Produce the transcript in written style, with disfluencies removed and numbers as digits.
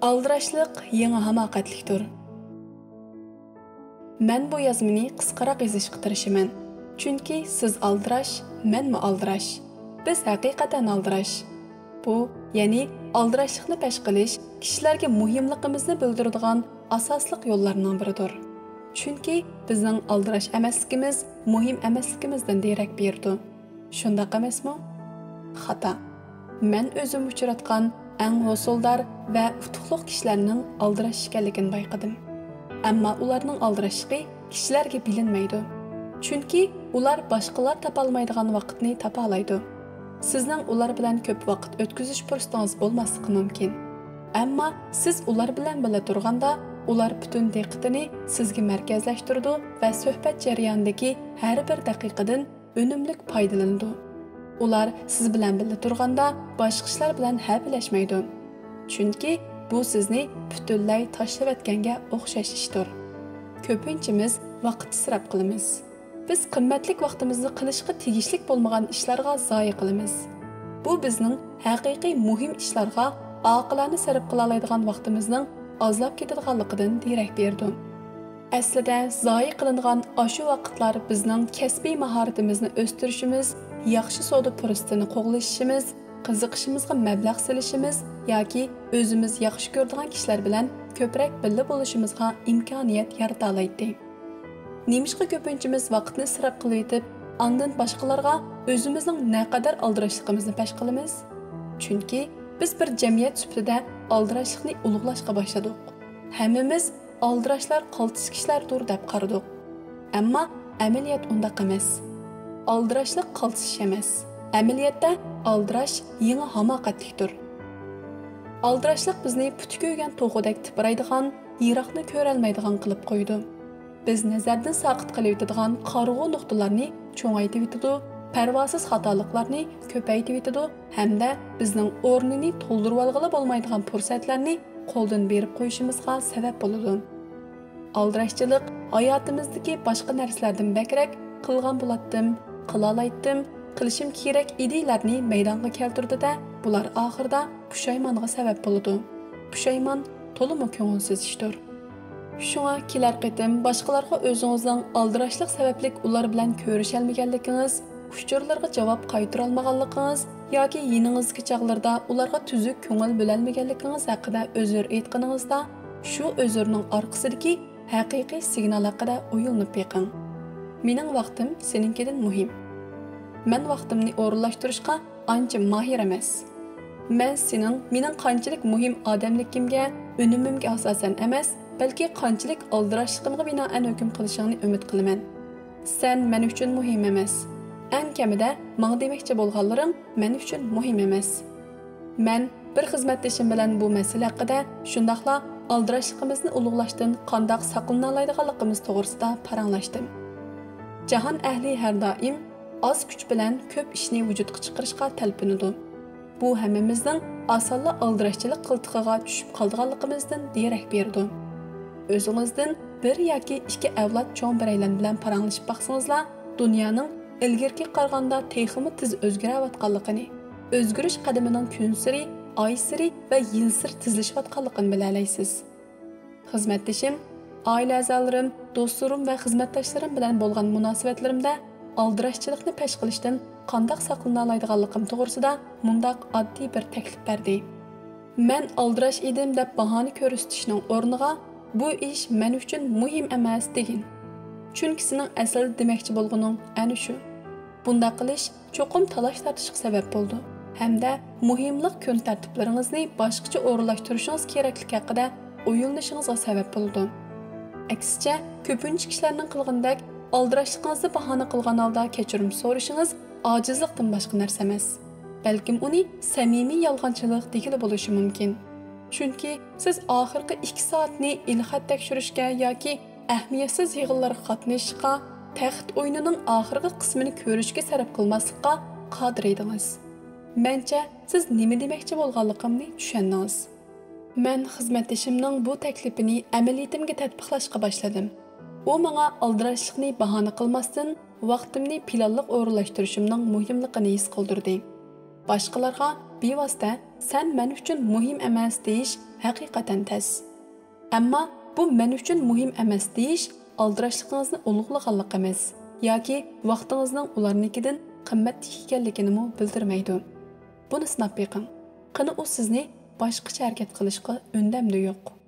Aldirashliq yangi hamoqatlikdir. Men bu yozmani qisqaroq yozishga tirishaman. Chunki siz aldirash, menmi aldirash. Biz haqiqatan aldirash. Bu, ya'ni aldirashlikni pesh qilish kishilarga muhimligimizni bildiradigan asosli yo'llarning biridir. Chunki bizning aldirash emasligimiz muhim emasligimizdan derak berdi. Shundaq emasmi? Xato. Men o'zim uchratgan eng hosuldor va utuqliq kishilarning aldirash ekanligini bayqadim. Ammo ularning aldirashligi kishilarga bilinmaydi. Chunki ular boshqalar topolmaydigan vaqtni topa oladi. Sizning ular bilan ko'p vaqt o'tkazish fursatingiz bo'lmasligi mumkin. Ammo siz ular bilan birga turganda, ular butun diqqatini sizga markazlashtirdi va suhbat jarayonidagi har bir daqiqadan unumli foydalanadi. Ular siz bilan birga turganda boshqa ishlar bilan hablashmaydi. Chunki bu sizni butunlay tashlab o'tganga o'xshash ishdir. Ko'pinchimiz vaqt isrof qilamiz. Biz qimmatli vaqtimizni qilishga tegishli bo'lmagan ishlarga zoya qilamiz. Bu bizning haqiqiy muhim ishlarga oqilona sarf qila oladigan vaqtimizning ozlab ketadiganligidan derak berdi. Aslida zoya qilingan ashu vaqtlar bizning kasbiy mahoratimizni o'stirishimiz, yaxshi savdo fursatini qo'g'lashimiz, qiziqishimizga mablag' solishimiz yoki o'zimiz yaxshi ko'radigan kishilar bilan ko'proq birga bo'lishimizga imkoniyat yarata oladi. Nemishqa ko'pinchimiz vaqtni isrof qilib yetib, ondan boshqalarga o'zimizning naqadar aldirashligimizni pesh qilamiz? Chunki biz bir jamiyat sifatida aldirashlikni ulug'lashga boshladik. Hammamiz aldirashlar qaltis kishilardir deb qaradik. Ammo amaliyot undaq emas. Aldirashlik qaltis emas. Amaliyotda aldirash yangi hamoqatlikdir. Aldirashlik bizni puti ko'ygan to'g'idek tipraydigan, yiroqni ko'rolmaydigan qilib qo'ydi. Biz nazardan saqit qilib yetadigan qarg'u nuqtalarni cho'ngaytib yetadi, parvosiz xatoliklarni ko'paytib yetadi hamda bizning o'rnini to'ldirib olg'ili bo'lmaydigan fursatlarni qo'ldan berib qo'yishimizga sabab bo'ladi. Aldirashchilik hayotimizdagi boshqa narsalardan bakrak qilgan bo'latdim, qila olaydim, qilishim kerak ideyalarni maydonga keltirdi-da, bular oxirida pushaymonga sabab bo'ladi. Pushaymon to'liq ko'ngilsiz ishdir. Shunga kelar qitim boshqalarga o'zingizning aldirashlik sababli ular bilan ko'rishalmaganligingiz, uchurlarga javob qaytara olmaganligingiz yoki yiningizga chaqlarda ularga tuzuk ko'ngil bo'lolmaganligingiz haqida uzr aytganingizda, shu uzrning orqasidagi haqiqiy signal haqida o'ylanib beqing. Mening vaqtim seninkidan muhim. Men vaqtimni o'rinlashtirishga ancha mahir emas. Men mening qanchalik muhim odamligimga, unumimga asosan emas, balki qanchalik aldirashligimga binoan hukm qilishingni umid qilaman. Sen men uchun muhim emas. Eng kamida menga demoqchi bo'lganlaring men uchun muhim emas. Men bir xizmatdoshim bilan bu masala haqida shundaqla aldirashligimizni ulug'lashdan qandoq saqlana oladiganligimiz to'g'risida paranglashdim. Jahon ahli har doim oz kuch bilan ko'p ishni vujudga chiqarishga talpinadi. Bu hammamizning osonla aldirashchilik qiltig'iga tushib qolganligimizdan derak berdi. O'zingizdan bir yoki ikki avlod cho'ng biraylar bilan paranglashib baqsangizlar, dunyoning ilgirki qaraganda texmi tiz o'zgarayotganligini, o'zgarish qadamining kun siri, oy siri va yil siri tizlashayotganligini bilalaysiz. Xizmatdoshim, oila a'zolarim, do'stlarim va xizmatdoshlarim bilan bo'lgan munosabatlarimda aldirashchilikni pesh qilishdan qandoq saqlana oladiganligim to'g'risida mundaq oddiy bir taklif berdi. Men aldirash edim deb bahona ko'rsatishning o'rniga bu ish men uchun muhim emas degin. Chunki sening asl demoqchi bo'lganing ana shu. Bunda qilish cho'qim talash tortishga sabab bo'ldi. Hamda muhimlik kun tartiblaringizni boshqacha o'rinlashtirishingiz kerakligi haqida o'ylanishingizga sabab bo'ldi. Aksicha, ko'pincha kishilarning qilgandek aldirashligingizni bahona qilgan holda kechirim so'rashingiz ojizlikdan boshqa narsa emas. Balkim uni samimiy yolg'onchilik degili bo'lishi mumkin. Chunki siz oxirgi 2 soatni ilxat tekshirishga yoki ahamiyatsiz yig'inlarga qatnashishga, taxt o'yinining oxirgi qismini ko'rishga sarf qilmaslikqa qodir edingiz. Mencha siz nima demoqchi bo'lganligimni tushundingiz. Men xizmatdoshimning bu taklifini amaliyatimga tatbiqlashga boshladim. U menga aldirashlikni bahona qilmasdan vaqtimni planliq o'rinlashtirishimning muhimligini his qildirdi. Boshqalarga bevosita "Sen men uchun muhim emas" deyish haqiqatan tez. Ammo bu men uchun muhim emas deyish aldirashligingizni ulug'laganlik emas yoki vaqtingizning ularnikidan qimmatli ekanligini bildirmaydi. Buni sinab beqing. Qani u sizni boshqacha harakat qilishga undamdi yo'q.